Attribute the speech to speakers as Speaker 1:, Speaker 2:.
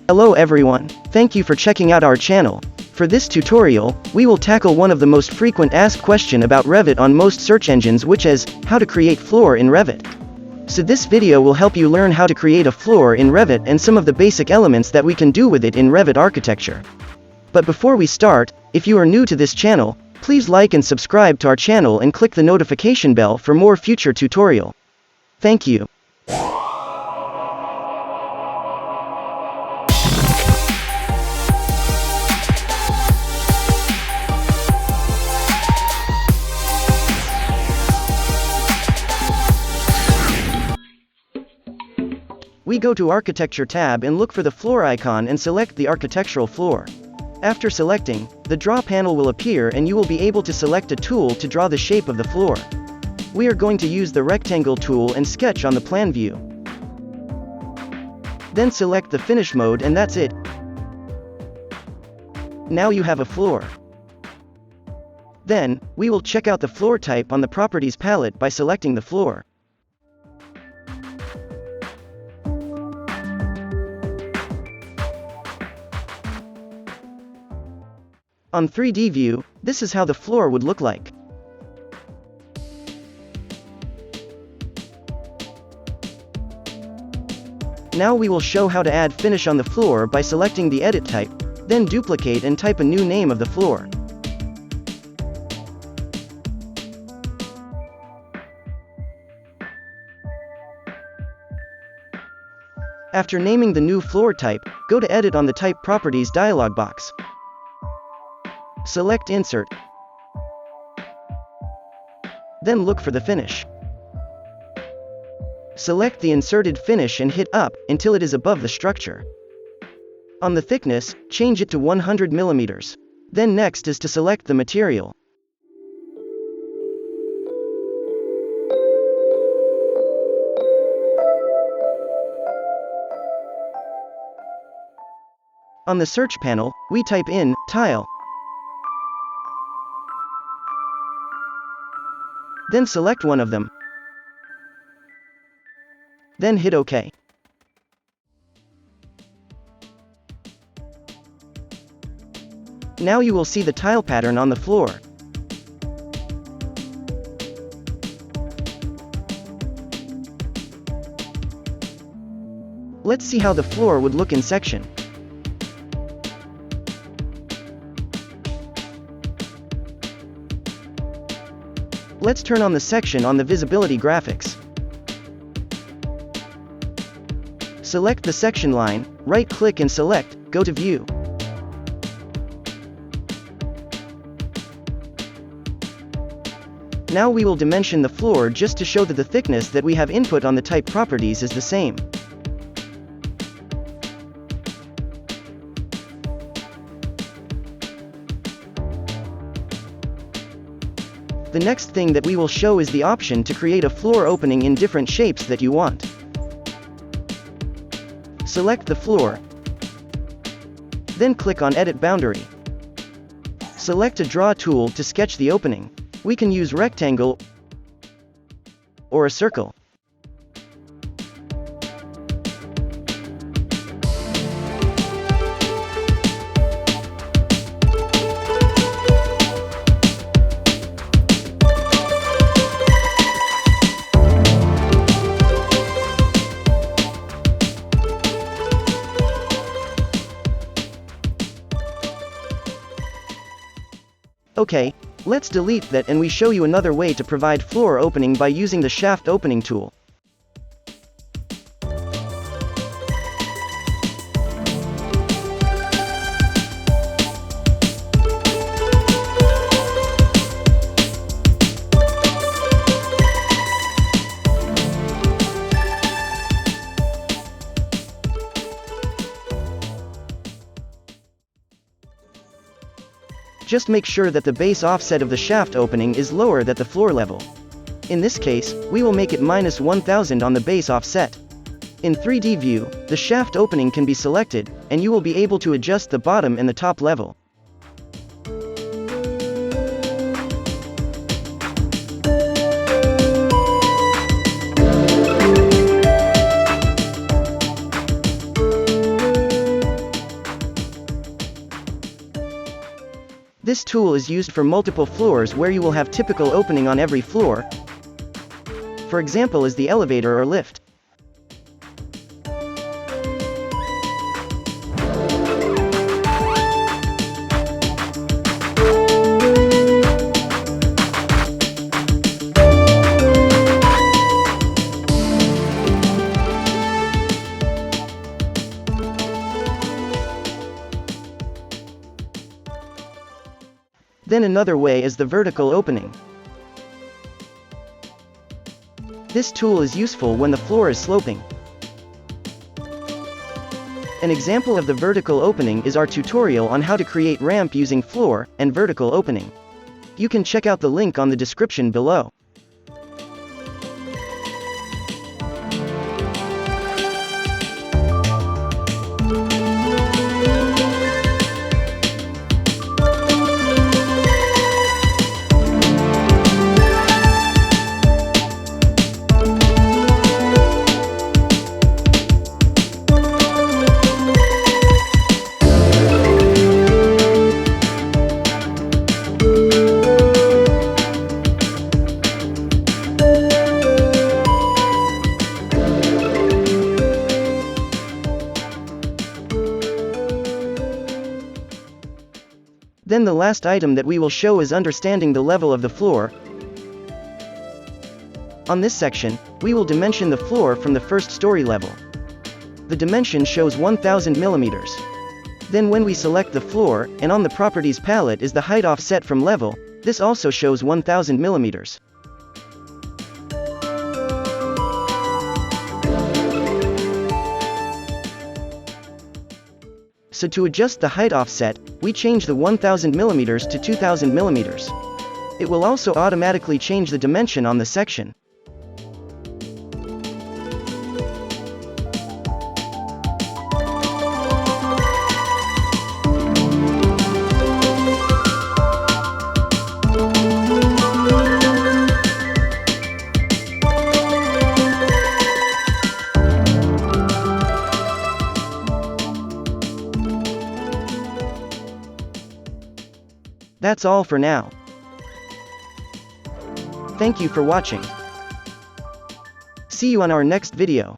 Speaker 1: Hello everyone, thank you for checking out our channel. For this tutorial, we will tackle one of the most frequent asked question about Revit on most search engines, which is, how to create floor in Revit. So this video will help you learn how to create a floor in Revit and some of the basic elements that we can do with it in Revit Architecture. But before we start, if you are new to this channel, please like and subscribe to our channel and click the notification bell for more future tutorial. Thank you. We go to Architecture tab and look for the floor icon and select the architectural floor. After selecting, the draw panel will appear and you will be able to select a tool to draw the shape of the floor. We are going to use the rectangle tool and sketch on the plan view. Then select the finish mode and that's it. Now you have a floor. Then, we will check out the floor type on the properties palette by selecting the floor. On 3D view, this is how the floor would look like. Now we will show how to add finish on the floor by selecting the edit type, then duplicate and type a new name of the floor. After naming the new floor type, go to Edit on the Type Properties dialog box. Select Insert. Then look for the finish. Select the inserted finish and hit up until it is above the structure. On the thickness, change it to 100 mm. Then next is to select the material. On the search panel, we type in tile. Then select one of them. Then hit OK. Now you will see the tile pattern on the floor. Let's see how the floor would look in section. Let's turn on the section on the visibility graphics. Select the section line, right-click and select, go to View. Now we will dimension the floor just to show that the thickness that we have input on the type properties is the same. The next thing that we will show is the option to create a floor opening in different shapes that you want. Select the floor. Then click on Edit Boundary. Select a draw tool to sketch the opening. We can use rectangle or a circle. Okay, let's delete that and we show you another way to provide floor opening by using the shaft opening tool. Just make sure that the base offset of the shaft opening is lower than the floor level. In this case, we will make it -1000 on the base offset. In 3D view, the shaft opening can be selected, and you will be able to adjust the bottom and the top level. This tool is used for multiple floors where you will have typical opening on every floor, for example as the elevator or lift. Then another way is the vertical opening. This tool is useful when the floor is sloping. An example of the vertical opening is our tutorial on how to create ramp using floor and vertical opening. You can check out the link on the description below. Then the last item that we will show is understanding the level of the floor. On this section, we will dimension the floor from the first story level. The dimension shows 1000 millimeters. Then when we select the floor, and on the properties palette is the height offset from level, this also shows 1000 millimeters. So to adjust the height offset, we change the 1000 millimeters to 2000 millimeters. It will also automatically change the dimension on the section. That's all for now. Thank you for watching. See you on our next video.